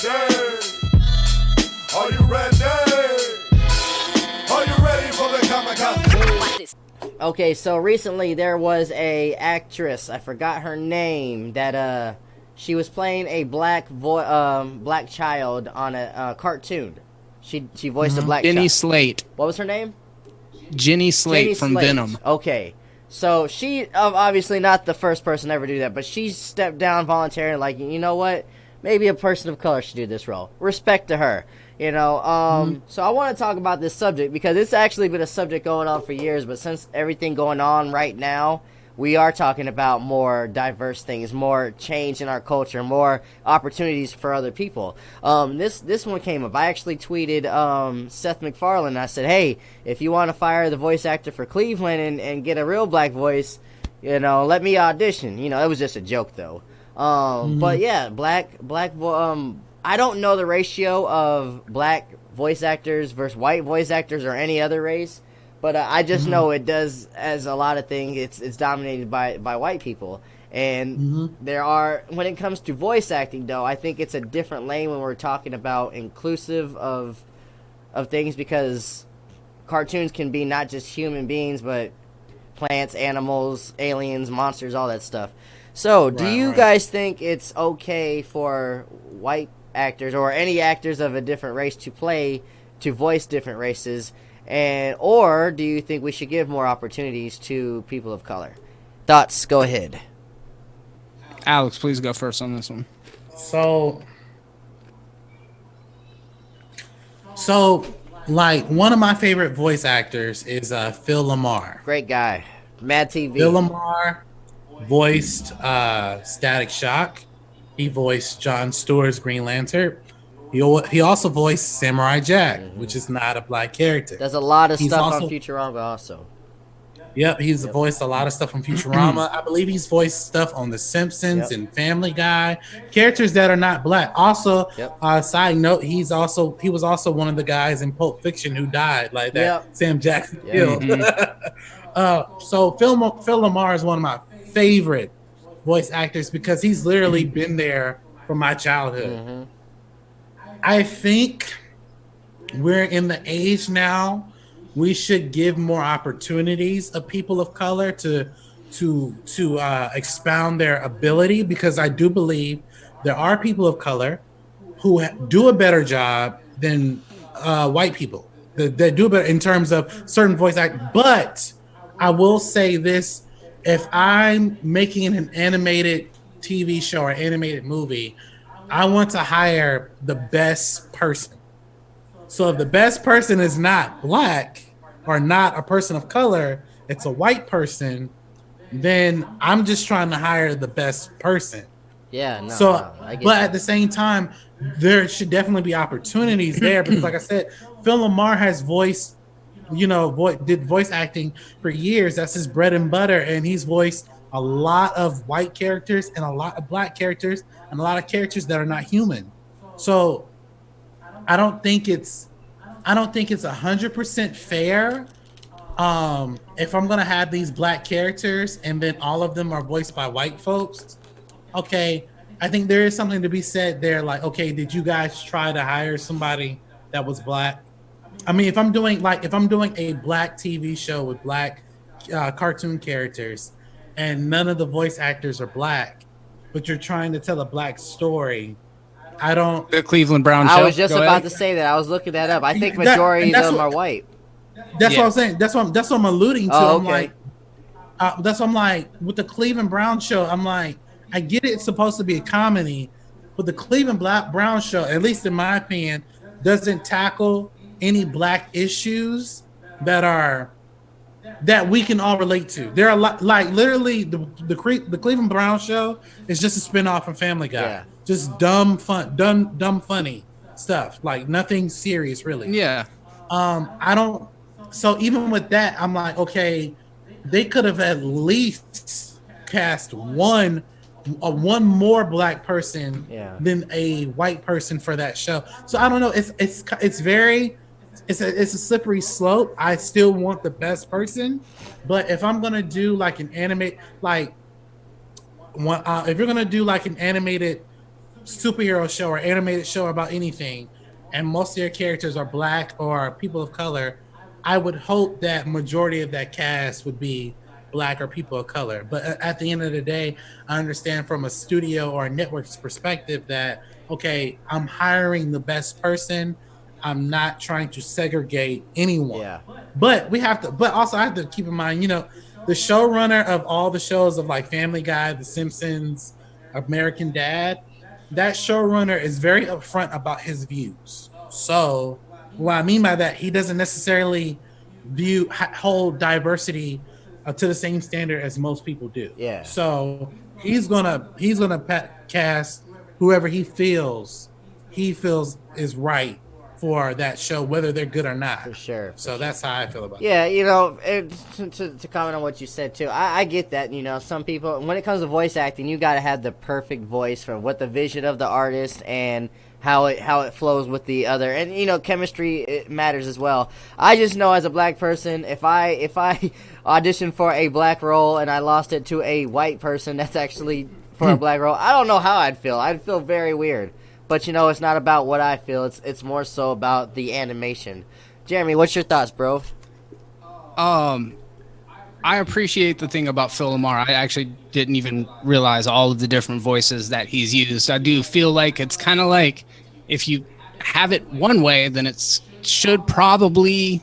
ready? Are you ready? Are you ready for the kamikaze? Okay, so recently there was a actress, I forgot her name, that she was playing a black child on a cartoon. She voiced a black Jenny child. Slate. What was her name? Jenny Slate from Venom. Okay. So she obviously not the first person to ever do that, but she stepped down voluntarily, like, you know what? Maybe a person of color should do this role. Respect to her. You know, so I want to talk about this subject because it's actually been a subject going on for years, but since everything going on right now, we are talking about more diverse things, more change in our culture, more opportunities for other people. This one came up. I actually tweeted Seth MacFarlane. I said, hey, if you want to fire the voice actor for Cleveland and get a real black voice, you know, let me audition. You know, it was just a joke though. But yeah, I don't know the ratio of black voice actors versus white voice actors or any other race, but I just know it does, as a lot of things, it's dominated by white people. And there are, when it comes to voice acting, though, I think it's a different lane when we're talking about inclusive of things, because cartoons can be not just human beings, but plants, animals, aliens, monsters, all that stuff. So, do you guys think it's okay for white actors or any actors of a different race to voice different races, or do you think we should give more opportunities to people of color? Thoughts? Go ahead. Alex, please go first on this one. So like, one of my favorite voice actors is Phil Lamarr. Great guy. Mad TV. Phil Lamarr voiced Static Shock. He voiced Jon Stewart's Green Lantern. He also voiced Samurai Jack, which is not a black character. Does a lot of stuff on Futurama also. Yep, he's voiced a lot of stuff on Futurama. I believe he's voiced stuff on The Simpsons and Family Guy. Characters that are not black. Also, side note, he was also one of the guys in Pulp Fiction who died, like that Sam Jackson killed. So Phil Lamarr is one of my favorite voice actors because he's literally been there from my childhood. I think we're in the age now we should give more opportunities of people of color to expound their ability, because I do believe there are people of color who do a better job than white people. They do better in terms of certain voice act. But I will say this: if I'm making an animated TV show or animated movie, I want to hire the best person. So if the best person is not black or not a person of color, it's a white person, then I'm just trying to hire the best person. But at the same time, there should definitely be opportunities there because, like I said, Phil Lamarr has voiced, did voice acting for years. That's his bread and butter, and he's voiced a lot of white characters and a lot of black characters and a lot of characters that are not human. So I don't think it's 100% fair. If I'm gonna have these black characters and then all of them are voiced by white folks, okay, I think there is something to be said there. Like, okay, did you guys try to hire somebody that was black? I mean, if I'm doing a black TV show with black cartoon characters and none of the voice actors are black, but you're trying to tell a black story, the Cleveland Brown show. I was just about to say that. I was looking that up. I think majority of them are white. That's what I'm saying. That's what I'm alluding to. Oh, okay. I'm like, with the Cleveland Brown show, I'm like, I get it's supposed to be a comedy, but the Cleveland Brown show, at least in my opinion, doesn't tackle any black issues that we can all relate to. There are a lot, like literally the Cleveland Brown show is just a spinoff from Family Guy. Yeah. Just dumb funny stuff, like nothing serious really. Yeah. So even with that, I'm like, okay, they could have at least cast one more black person than a white person for that show. So I don't know. It's a slippery slope. I still want the best person, but if I'm gonna do like an animated, if you're gonna do like an animated superhero show or animated show about anything, and most of their characters are black or people of color, I would hope that majority of that cast would be black or people of color. But at the end of the day, I understand from a studio or a network's perspective that, okay, I'm hiring the best person. I'm not trying to segregate anyone. Yeah. But also I have to keep in mind, the showrunner of all the shows of like Family Guy, The Simpsons, American Dad, that showrunner is very upfront about his views. So what I mean by that, he doesn't necessarily hold diversity to the same standard as most people do. Yeah. So he's gonna cast whoever he feels is right for that show, whether they're good or not. For sure. So that's how I feel about it. Yeah, to comment on what you said too, I get that. Some people, when it comes to voice acting, you got to have the perfect voice for what the vision of the artist and how it flows with the other, and chemistry, it matters as well. I just know as a black person, if I auditioned for a black role and I lost it to a white person that's actually for a black role, I don't know how I'd feel. I'd feel very weird. But it's not about what I feel. It's more so about the animation. Jeremy, what's your thoughts, bro? I appreciate the thing about Phil Lamarr. I actually didn't even realize all of the different voices that he's used. I do feel like it's kind of like if you have it one way, then it should probably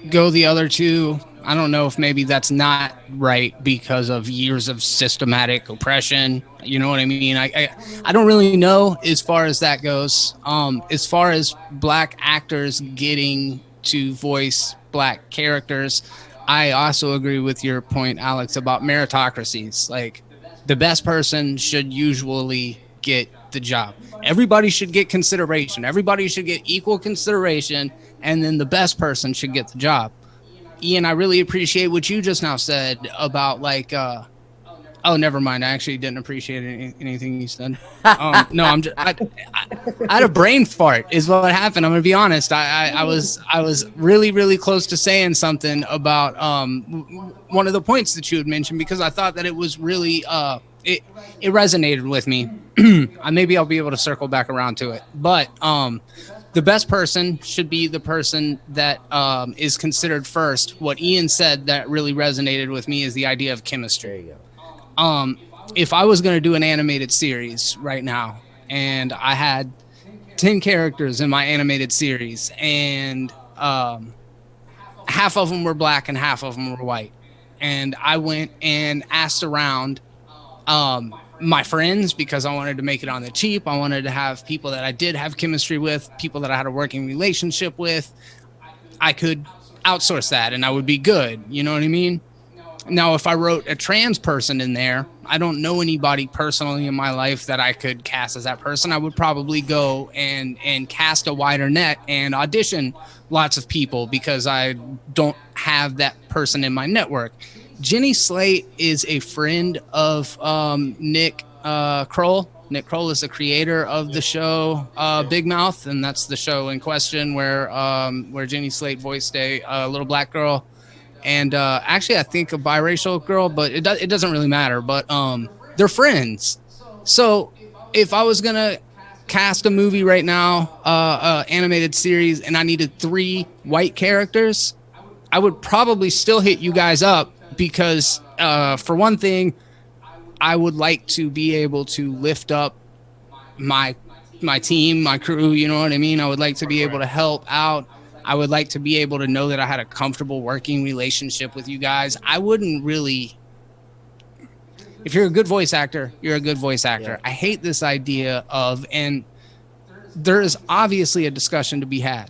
go the other two. I don't know if maybe that's not right because of years of systematic oppression. You know what I mean? I don't really know as far as that goes. As far as black actors getting to voice black characters, I also agree with your point, Alex, about meritocracies. Like, the best person should usually get the job. Everybody should get consideration. Everybody should get equal consideration, and then the best person should get the job. Ian, I really appreciate what you just now said about oh, never mind. I actually didn't appreciate anything you said. No, I had a brain fart is what happened. I'm going to be honest. I was really, really close to saying something about one of the points that you had mentioned, because I thought that it was really, it resonated with me. Maybe I'll be able to circle back around to it. But the best person should be the person that is considered first. What Ian said that really resonated with me is the idea of chemistry. There you go. If I was going to do an animated series right now and I had 10 characters in my animated series and half of them were black and half of them were white, and I went and asked around my friends, because I wanted to make it on the cheap. I wanted to have people that I did have chemistry with, people that I had a working relationship with. I could outsource that and I would be good. You know what I mean? Now, if I wrote a trans person in there, I don't know anybody personally in my life that I could cast as that person. I would probably go and cast a wider net and audition lots of people, because I don't have that person in my network. Jenny Slate is a friend of Nick Kroll. Nick Kroll is the creator of the show Big Mouth, and that's the show in question where Jenny Slate voiced a little black girl, and actually I think a biracial girl, but it doesn't really matter. But they're friends. So if I was gonna cast a movie right now, animated series, and I needed 3 white characters, I would probably still hit you guys up, because for one thing, I would like to be able to lift up my team, my crew, you know what I mean? I would like to be able to help out. I would like to be able to know that I had a comfortable working relationship with you guys. I wouldn't really... If you're a good voice actor, you're a good voice actor. Yeah. I hate this idea of... And there's obviously a discussion to be had.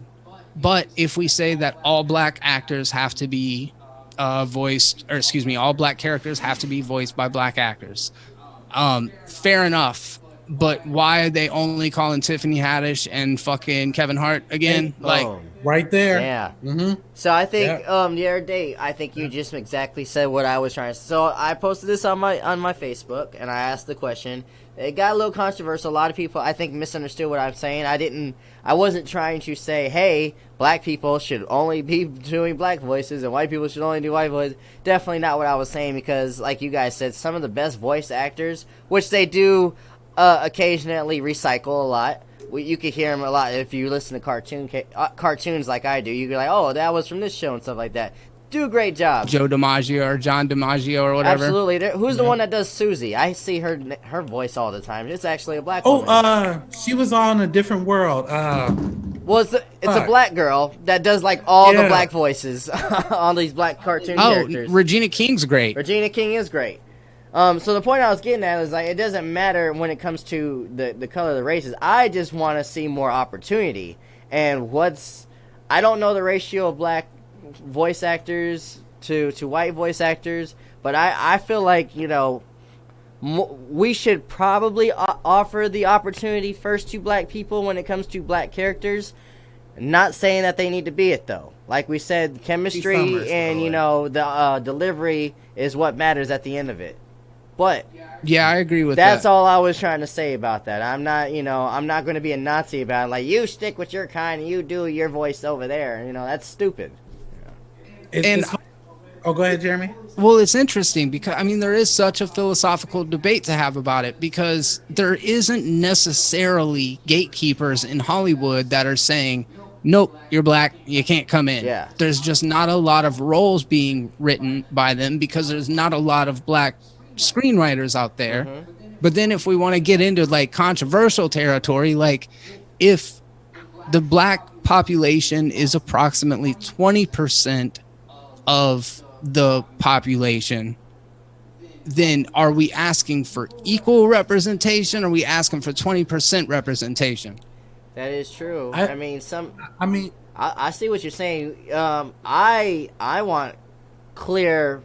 But if we say that all black actors have to be all black characters have to be voiced by black actors. Fair enough, but why are they only calling Tiffany Haddish and fucking Kevin Hart again? Right there. Yeah. Mm-hmm. So I think the other day, I think you just exactly said what I was trying to. So I posted this on my Facebook, and I asked the question. It got a little controversial. A lot of people, I think, misunderstood what I'm saying. I wasn't trying to say, hey, black people should only be doing black voices and white people should only do white voices. Definitely not what I was saying, because, like you guys said, some of the best voice actors, which they do occasionally recycle a lot. You could hear them a lot if you listen to cartoons like I do. You're like, oh, that was from this show and stuff like that. Do a great job. Joe DiMaggio or John DiMaggio or whatever. Absolutely. Who's the one that does Susie? I see her voice all the time. It's actually a black woman. She was on A Different World. Well, it's a black girl that does like all the black voices on these black cartoon characters. Regina King's great. Regina King is great. So the point I was getting at is like it doesn't matter when it comes to the color of the races. I just want to see more opportunity. And I don't know the ratio of black voice actors to white voice actors, but I feel like, you know, we should probably offer the opportunity first to black people when it comes to black characters. Not saying that they need to be it, though. Like we said, chemistry and, you know, the delivery is what matters at the end of it. But yeah, I agree with that. That's all I was trying to say about that. I'm not going to be a Nazi about it. Like, you stick with your kind and you do your voice over there. You know, that's stupid. Go ahead, Jeremy. Well, it's interesting because, I mean, there is such a philosophical debate to have about it because there isn't necessarily gatekeepers in Hollywood that are saying, nope, you're black, you can't come in. Yeah. There's just not a lot of roles being written by them because there's not a lot of black screenwriters out there. Mm-hmm. But then if we want to get into like controversial territory, like if the black population is approximately 20% of the population, then are we asking for equal representation or are we asking for 20% representation? That is true. I see what you're saying. I want clear.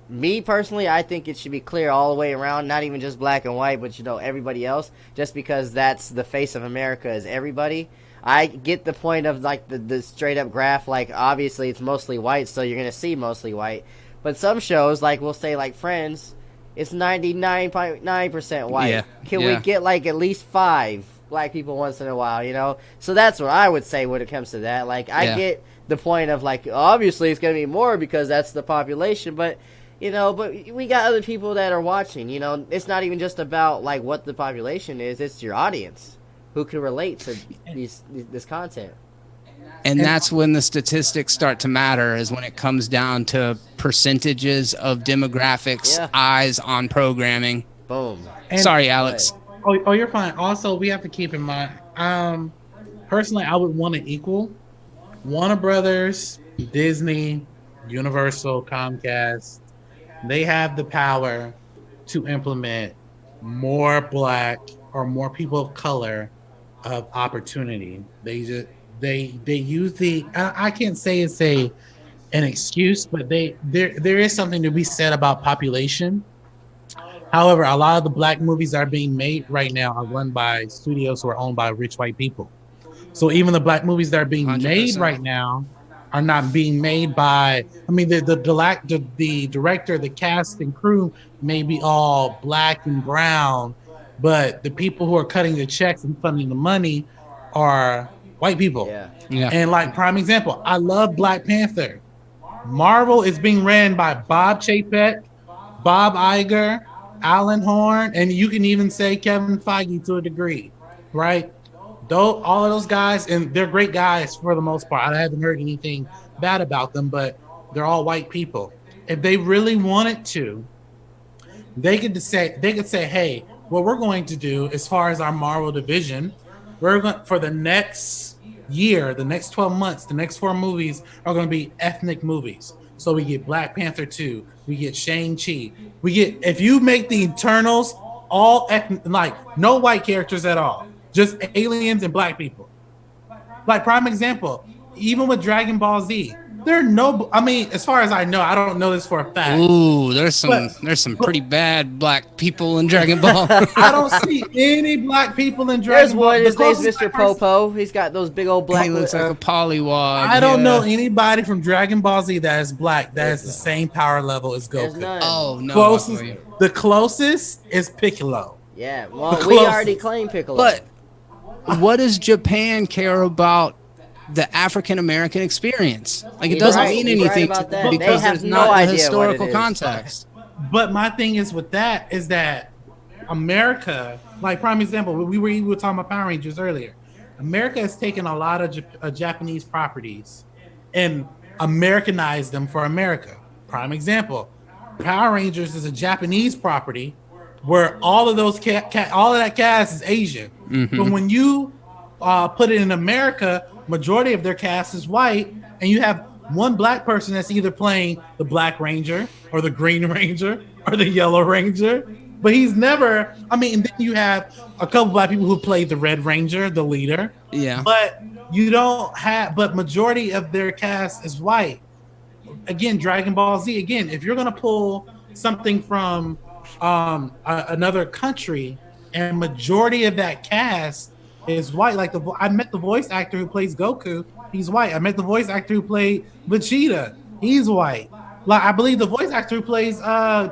Me personally, I think it should be clear all the way around, not even just black and white, but, you know, everybody else, just because that's the face of America is everybody. I get the point of, like, the straight up graph. Like, obviously it's mostly white, so you're going to see mostly white. But some shows, like, we'll say, like, Friends, it's 99.9% white. Yeah. Can we get, like, at least 5 black people once in a while, you know? So that's what I would say when it comes to that. Like, I get the point of, like, obviously it's going to be more because that's the population, but, you know, but we got other people that are watching, you know? It's not even just about, like, what the population is. It's your audience who can relate to this content. And that's when the statistics start to matter, is when it comes down to percentages of demographics, eyes on programming. Boom. Sorry, Alex. Oh, you're fine. Also, we have to keep in mind, personally, I would want to equal Warner Brothers, Disney, Universal, Comcast. They have the power to implement more black or more people of color of opportunity. They use the, I can't say it's an excuse, but there is something to be said about population. However, a lot of the black movies that are being made right now are run by studios who are owned by rich white people. So even the black movies that are being 100%. Made right now are not being made by, I mean, the director, the cast and crew may be all black and brown, but the people who are cutting the checks and funding the money are white people. Yeah. And like prime example, I love Black Panther. Marvel is being ran by Bob Chapek, Bob Iger, Alan Horn, and you can even say Kevin Feige to a degree, right? Though all of those guys, and they're great guys for the most part. I haven't heard anything bad about them, but they're all white people. If they really wanted to, they could say, hey, what we're going to do as far as our Marvel division, we're going for the next year, the next 12 months, the next 4 movies are going to be ethnic movies. So we get Black Panther 2, we get Shang-Chi, we get, if you make the Eternals all ethnic, like no white characters at all, just aliens and black people. Like prime example, even with Dragon Ball Z, there are no, I mean, as far as I know, I don't know this for a fact. Ooh, there's some pretty bad black people in Dragon Ball. I don't see any black people in Dragon Ball. There's one, his name's Mr. Popo. He's got those big old black. He looks like a pollywog. I don't know anybody from Dragon Ball Z that is black that has the same power level as Goku. Oh, no. The closest is Piccolo. Yeah, well, we already claimed Piccolo. But what does Japan care about the African American experience? Like, it doesn't mean anything to them because there's not a historical context. But my thing is with that is that America, like prime example, we were talking about Power Rangers earlier. America has taken a lot of Japanese properties and Americanized them for America. Prime example, Power Rangers is a Japanese property where all of those all of that cast is Asian. But when you put it in America, majority of their cast is white, and you have one black person that's either playing the Black Ranger or the Green Ranger or the Yellow Ranger. But he's never. I mean, and then you have a couple black people who played the Red Ranger, the leader. Yeah. But you don't have. But majority of their cast is white. Again, Dragon Ball Z. Again, if you're gonna pull something from another country, and majority of that cast is white. Like I met the voice actor who plays Goku. He's white. I met the voice actor who played Vegeta. He's white. Like I believe the voice actor who plays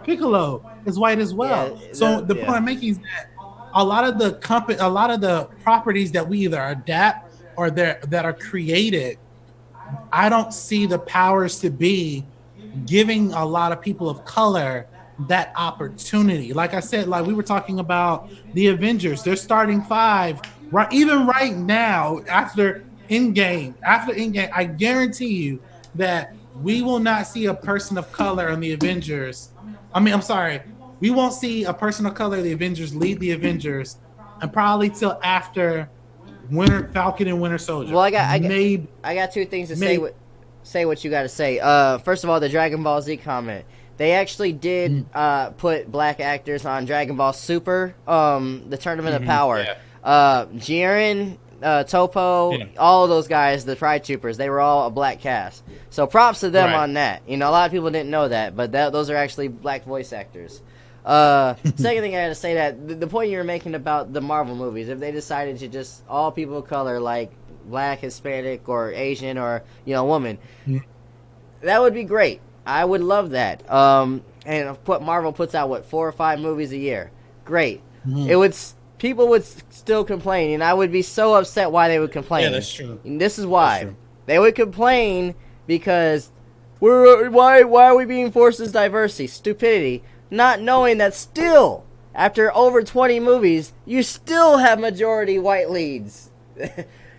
Piccolo is white as well. Yeah, so the point I'm making is that a lot of the properties that we either adapt or that are created, I don't see the powers to be giving a lot of people of color that opportunity. Like I said, like we were talking about the Avengers, they're starting 5 right even right now after Endgame. I guarantee you that we will not see a person of color in the Avengers. We won't see a person of color in the Avengers lead the Avengers, and probably till after Falcon and Winter Soldier. Well, I got two things to say what you got to say. First of all, the Dragon Ball Z comment. They actually did put black actors on Dragon Ball Super, the Tournament of Power. Yeah. Jiren, Topo, all of those guys, the Pride Troopers, they were all a black cast. So props to them on that. You know, a lot of people didn't know that, but those are actually black voice actors. Second thing I had to say that the point you were making about the Marvel movies, if they decided to just all people of color, like black, Hispanic, or Asian, or woman, that would be great. I would love that. And Marvel puts out 4 or 5 movies a year. Great. People would still complain, and I would be so upset why they would complain. Yeah, that's true. And this is why they would complain, because why are we being forced as diversity? Stupidity. Not knowing that still, after over 20 movies, you still have majority white leads.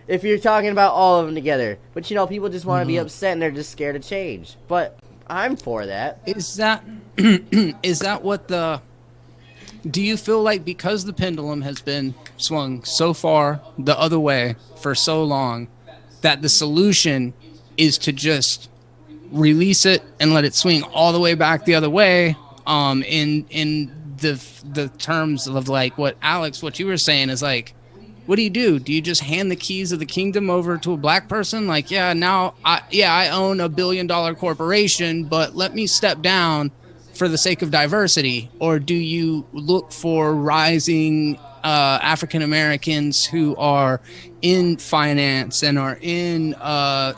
If you're talking about all of them together. But, people just want to be upset, and they're just scared of change. But I'm for that. Is that what do you feel like, because the pendulum has been swung so far the other way for so long, that the solution is to just release it and let it swing all the way back the other way? In the terms of like what you were saying is like, what do? Do you just hand the keys of the kingdom over to a black person? Like, now I own $1 billion corporation, but let me step down for the sake of diversity? Or do you look for rising African Americans who are in finance and are in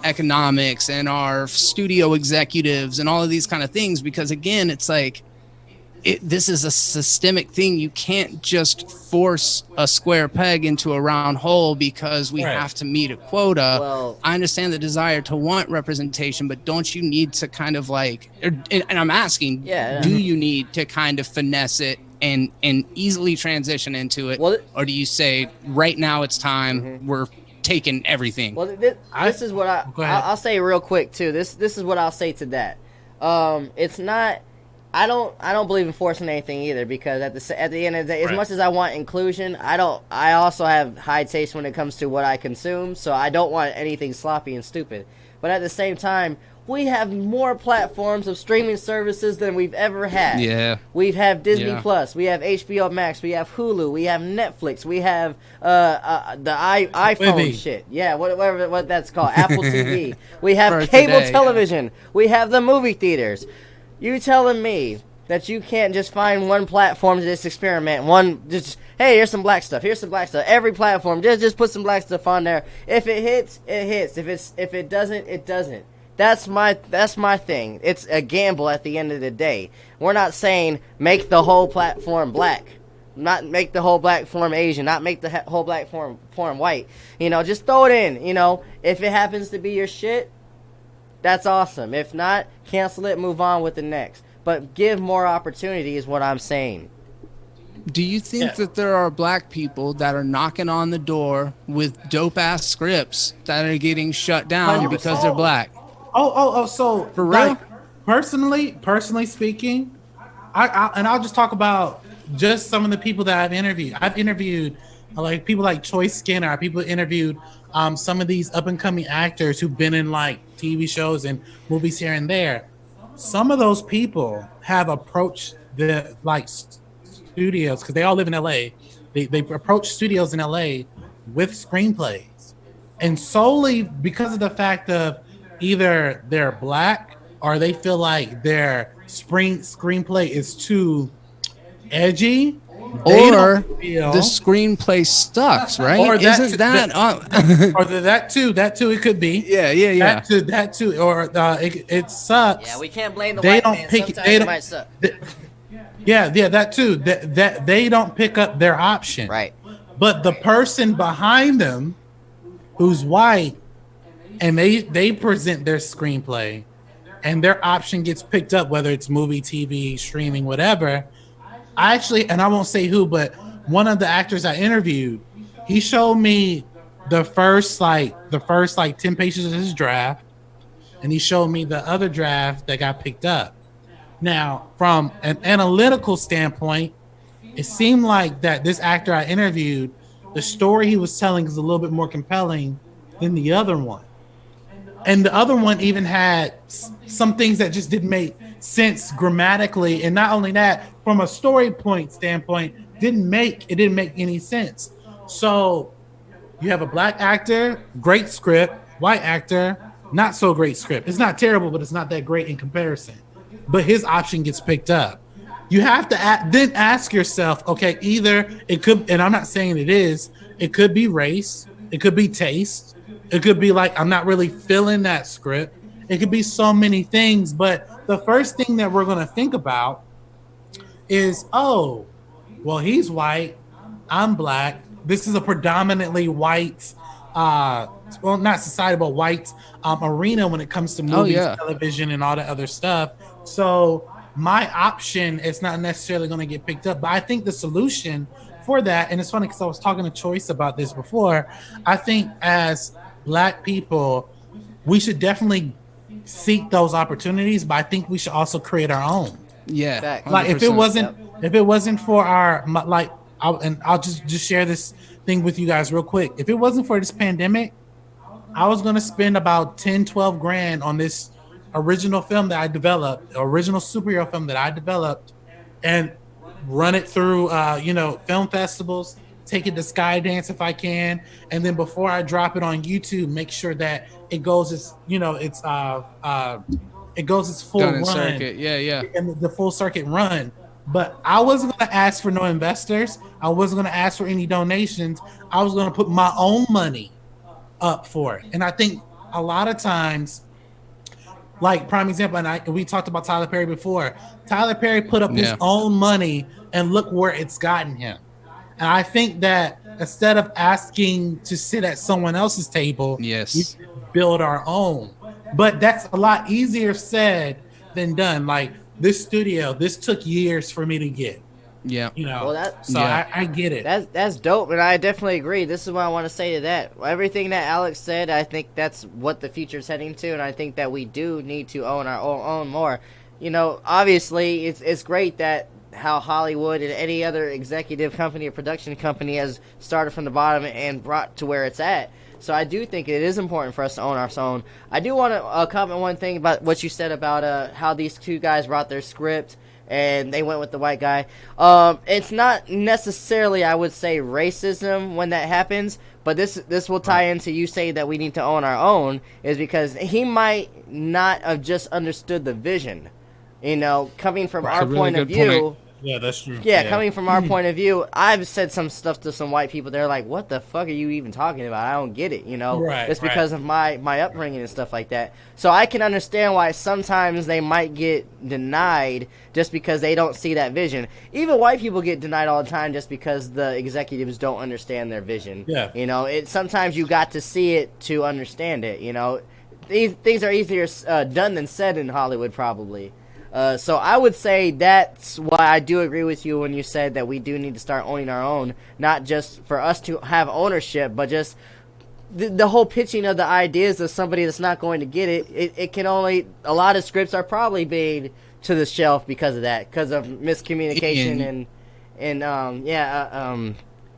economics and are studio executives and all of these kind of things? Because again, it's like, this is a systemic thing. You can't just force a square peg into a round hole because we have to meet a quota. Well, I understand the desire to want representation, but don't you need to kind of like, and I'm asking, do you need to kind of finesse it and easily transition into it? Well, or do you say, right now it's time, we're taking everything? Well, this is what I'll say real quick too. This is what I'll say to that. It's not, I don't believe in forcing anything either, because at the end of the day, as much as I want inclusion, I also have high taste when it comes to what I consume, so I don't want anything sloppy and stupid. But at the same time, we have more platforms of streaming services than we've ever had. Yeah. We have Disney Plus, we have HBO Max, we have Hulu, we have Netflix, we have the iPhone shit. Yeah, whatever what that's called, Apple TV. We have cable television. We have the movie theaters. You telling me that you can't just find one platform to just experiment? Hey, here's some black stuff. Here's some black stuff. Every platform, just put some black stuff on there. If it hits, it hits. If it doesn't, it doesn't. That's my thing. It's a gamble at the end of the day. We're not saying make the whole platform black, not make the whole black form Asian, not make the whole black form white. Just throw it in. If it happens to be your shit, that's awesome. If not, cancel it, move on with the next. But give more opportunity is what I'm saying. Do you think that there are black people that are knocking on the door with dope ass scripts that are getting shut down 100%. because they're black? So For like, real? personally speaking, I'll just talk about just some of the people that I've interviewed. I've interviewed like people like Choice Skinner. People interviewed some of these up and coming actors who've been in like TV shows and movies here and there. Some of those people have approached the like studios because they all live in LA. They approach studios in LA with screenplays, and solely because of the fact of either they're black or they feel like their screenplay is too edgy, Or the screenplay sucks, right? or that Isn't that? or that too. It could be. Yeah. That too. Or it sucks. Yeah, we can't blame the They white don't man. pick. Sometimes They it don't. might suck. Yeah, that too. That they don't pick up their option. Right. But the person behind them, who's white, and they present their screenplay, and their option gets picked up, whether it's movie, TV, streaming, whatever. I actually, and I won't say who, but one of the actors I interviewed, he showed me the first 10 pages of his draft, and he showed me the other draft that got picked up. Now, from an analytical standpoint, it seemed like that this actor I interviewed, the story he was telling is a little bit more compelling than the other one. And the other one even had some things that just didn't make sense grammatically. And not only that, from a story point standpoint, didn't make any sense. So you have a black actor, great script, white actor, not so great script. It's not terrible, but it's not that great in comparison. But his option gets picked up. You have to then ask yourself, okay, either it could, and I'm not saying it is, it could be race, it could be taste, it could be like, I'm not really feeling that script. It could be so many things, but the first thing that we're going to think about is, oh, well, he's white, I'm black. This is a predominantly white, well, not society, but white arena when it comes to movies, television, and all that other stuff. So my option is not necessarily going to get picked up, but I think the solution for that, and it's funny because I was talking to Choice about this before, I think as black people, we should definitely seek those opportunities, but I think we should also create our own. Yeah. 100%. Like if it wasn't for our, like, I'll just share this thing with you guys real quick. If it wasn't for this pandemic, I was going to spend about 10, 12 grand on this original film that I developed, original superhero film that I developed, and run it through, film festivals, take it to Skydance if I can, and then before I drop it on YouTube, make sure that it goes its full run, circuit. Yeah, and the full circuit run. But I wasn't going to ask for no investors. I wasn't going to ask for any donations. I was going to put my own money up for it. And I think a lot of times, like prime example, and we talked about Tyler Perry before. Tyler Perry put up his own money, and look where it's gotten him. And I think that instead of asking to sit at someone else's table, we build our own. But that's a lot easier said than done. Like this studio, this took years for me to get. Yeah, I get it. That's dope, and I definitely agree. This is what I want to say to that. Everything that Alex said, I think that's what the future's heading to, and I think that we do need to own our own more. Obviously, it's great that how Hollywood and any other executive company or production company has started from the bottom and brought to where it's at. So I do think it is important for us to own our own. I do want to comment one thing about what you said about how these two guys brought their script and they went with the white guy. It's not necessarily, I would say, racism when that happens, but this will tie into you saying that we need to own our own, is because he might not have just understood the vision. Coming from our point of view. Yeah, that's true. Yeah, coming from our point of view, I've said some stuff to some white people. They're like, "What the fuck are you even talking about? I don't get it." It's because of my upbringing and stuff like that. So I can understand why sometimes they might get denied just because they don't see that vision. Even white people get denied all the time just because the executives don't understand their vision. Yeah. Sometimes you got to see it to understand it. These things are easier done than said in Hollywood, probably. So I would say that's why I do agree with you when you said that we do need to start owning our own, not just for us to have ownership, but just the whole pitching of the ideas of somebody that's not going to get it. It can only, a lot of scripts are probably being to the shelf because of that, because of miscommunication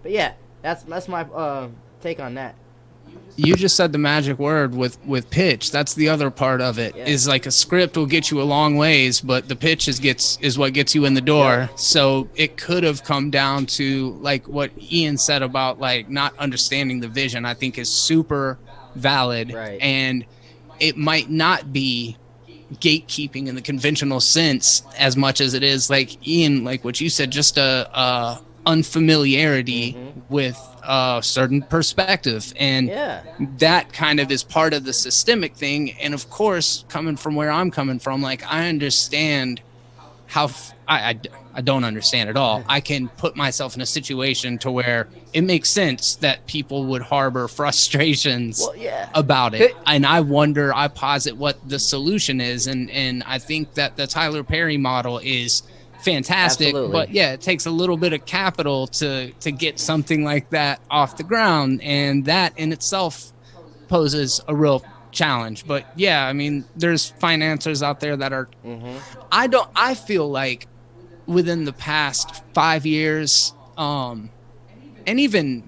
but yeah, that's my take on that. You just said the magic word with pitch. That's the other part of it. Is like a script will get you a long ways, but the pitch is what gets you in the door. So it could have come down to like what Ian said about like not understanding the vision. I think is super valid, and it might not be gatekeeping in the conventional sense as much as it is like Ian, like what you said, just a unfamiliarity with a certain perspective, and that kind of is part of the systemic thing. And of course, coming from where I'm coming from, like I understand how I don't understand at all. I can put myself in a situation to where it makes sense that people would harbor frustrations about it. And I posit what the solution is. And I think that the Tyler Perry model is fantastic. Absolutely. But yeah, it takes a little bit of capital to get something like that off the ground. And that in itself poses a real challenge. But yeah, I mean, there's financiers out there that are, I feel like within the past 5 years, and even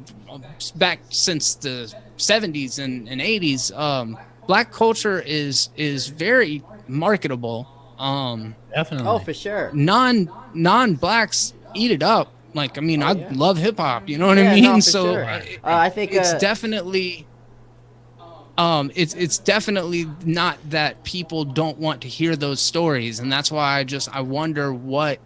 back since the 70s and 80s, black culture is very marketable. Definitely. Oh, for sure. Non-blacks eat it up. Like, I mean, I love hip hop, you know what I mean? No, so sure. I think it's definitely it's definitely not that people don't want to hear those stories, and that's why I wonder what,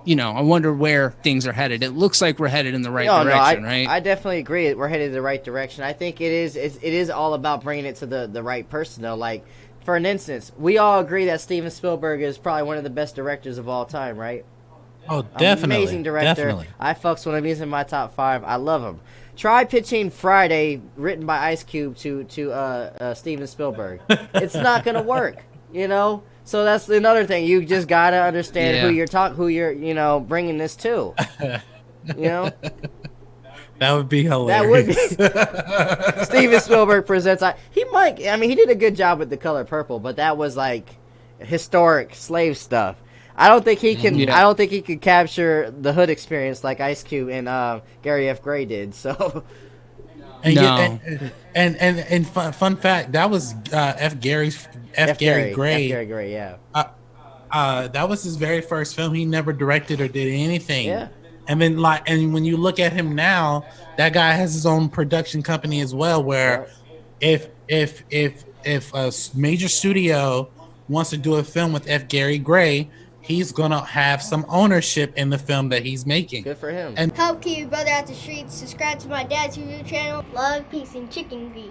I wonder where things are headed. It looks like we're headed in the right direction, right? I definitely agree. We're headed in the right direction. I think it is all about bringing it to the right person, though. Like, for an instance, we all agree that Steven Spielberg is probably one of the best directors of all time, right? Oh, definitely. Amazing director. Definitely. I fucks with him. He's in my top 5. I love him. Try pitching Friday, written by Ice Cube, to Steven Spielberg. It's not gonna work, So that's another thing. You just gotta understand who you're bringing this to. That would be hilarious. That would be. Steven Spielberg presents. He did a good job with The Color Purple, but that was like historic slave stuff. I don't think he can. I don't think he could capture the hood experience like Ice Cube and Gary F. Gray did. So. And fun fact, that was Gary Gray. Gary Gray, yeah. That was his very first film. He never directed or did anything. Yeah. And then and when you look at him now, that guy has his own production company as well. Where if a major studio wants to do a film with F. Gary Gray, he's gonna have some ownership in the film that he's making. Good for him. And help keep your brother out the streets. Subscribe to my dad's YouTube channel. Love, peace, and chicken grease.